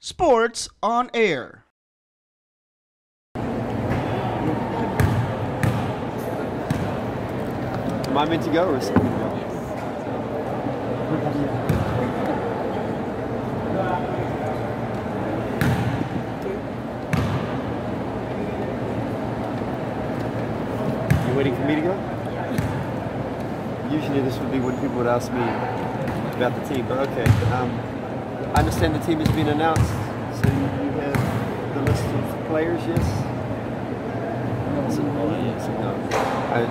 Sports on Air. Am I meant to go or is it? You waiting for me to go? Usually this would be when people would ask me about the team, but okay. I understand the team has been announced, so you have the list of players, yes? No.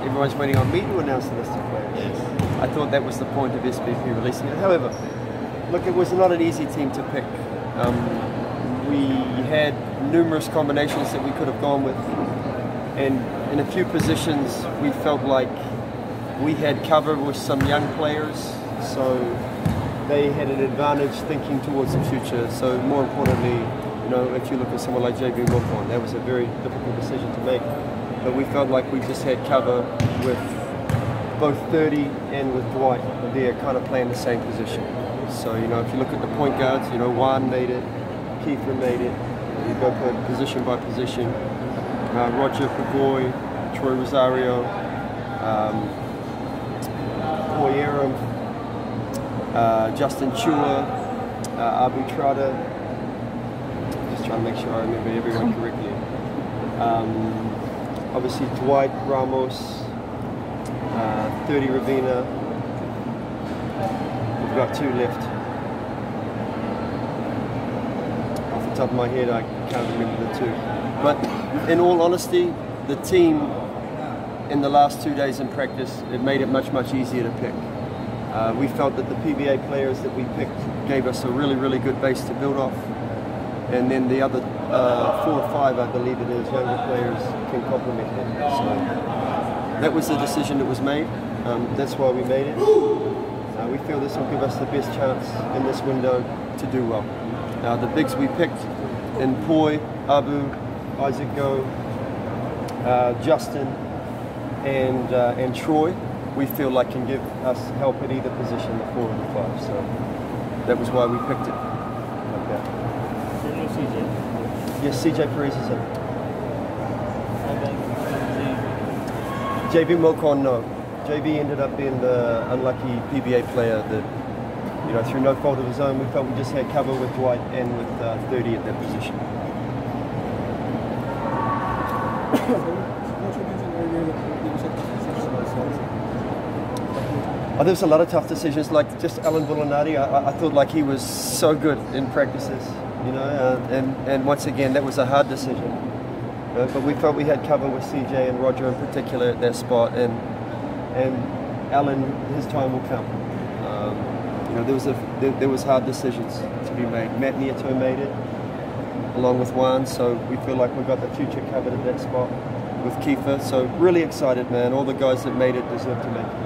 Everyone's waiting on me to announce the list of players. Yes. I thought that was the point of SBP releasing it. However, look, it was not an easy team to pick. We had numerous combinations that we could have gone with, and in a few positions we felt like we had cover with some young players, so they had an advantage thinking towards the future. So more importantly, you know, if you look at someone like JB Mokon, that was a very difficult decision to make. But we felt like we just had cover with both 30 and with Dwight. They're kind of playing the same position. So, you know, if you look at the point guards, you know, Juan made it, Kiefer made it. You go position by position. Roger Pagoy, Troy Rosario, Poyera, Justin Chua, Abu Trada. Just trying to make sure I remember everyone correctly. Obviously Dwight, Ramos, 30 Ravena. We've got 2 left. Off the top of my head, I can't remember the 2. But in all honesty, the team in the last 2 days in practice, it made it much, much easier to pick. We felt that the PBA players that we picked gave us a really, really good base to build off. And then the other 4 or 5, I believe it is, younger players can complement them. So that was the decision that was made. That's why we made it. We feel this will give us the best chance in this window to do well. Now the bigs we picked in Poi, Abu, Isaac Go, Justin, and Troy, we feel like can give us help at either position, the 4 and the 5. So that was why we picked it like that. Yes, CJ Perez is in. JB Mokon, no. JB ended up being the unlucky PBA player that, you know, through no fault of his own, we felt we just had cover with Dwight and with 30 at that position. Oh, there was a lot of tough decisions, like just Alan Bullinati. I thought like he was so good in practices, you know, and once again, that was a hard decision. But we felt we had cover with CJ and Roger in particular at that spot, and Alan, his time will come. You know, there was hard decisions to be made. Matt Nieto made it, along with Juan, so we feel like we've got the future covered at that spot with Kiefer. So really excited, man. All the guys that made it deserve to make it.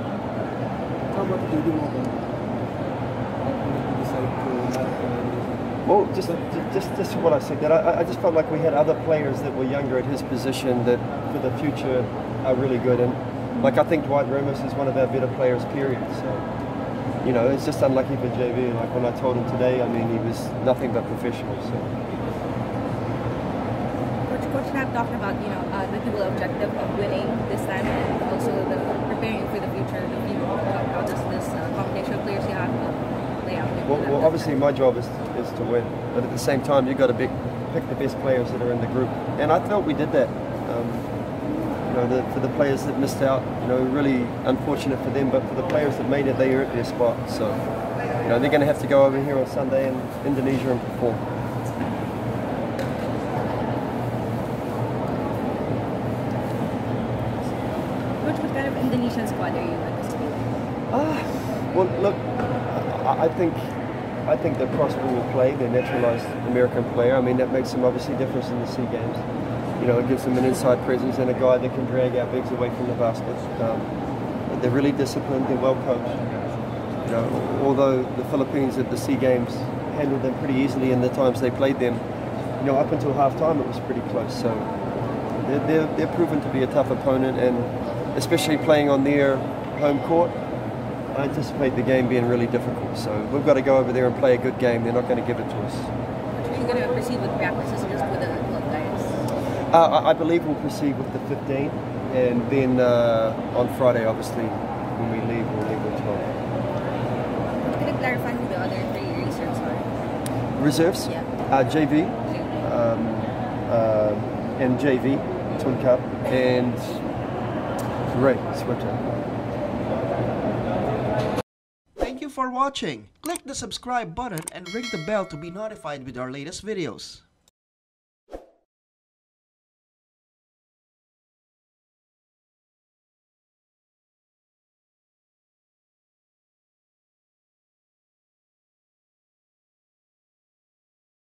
Well, just what I said, that I just felt like we had other players that were younger at his position that for the future are really good. And like I think Dwight Ramos is one of our better players, period. So, you know, it's just unlucky for JV. Like when I told him today, I mean, he was nothing but professional. So. Coach Knapp talked about, you know, the dual objective of winning this time and also the preparing for the future. How does this combination of players you have play out? Well, obviously my job is to win, but at the same time you've got to pick the best players that are in the group, and I felt we did that. You know, for the players that missed out, you know, really unfortunate for them, but for the players that made it, they earned their spot. So, you know, they're going to have to go over here on Sunday in Indonesia and perform. What kind of Indonesian squad are you anticipating? Well, look, I think that Prosper will play, the naturalized American player. I mean, that makes some obviously difference in the SEA Games. You know, it gives them an inside presence and a guy that can drag our bigs away from the basket. They're really disciplined, they're well coached. You know, although the Philippines at the SEA Games handled them pretty easily in the times they played them, you know, up until half-time it was pretty close. So they're proven to be a tough opponent, and especially playing on their home court, I anticipate the game being really difficult. So we've got to go over there and play a good game. They're not going to give it to us. you going to proceed with practices just with the 12 guys? I believe we'll proceed with the 15, and then on Friday, obviously, when we leave, we'll leave with 12. Can you clarify who the other 3 reserves are? Reserves? Yeah. JV, and JV, Twin Cup, and Ray, Swifter. Thank you for watching. Click the subscribe button and ring the bell to be notified with our latest videos.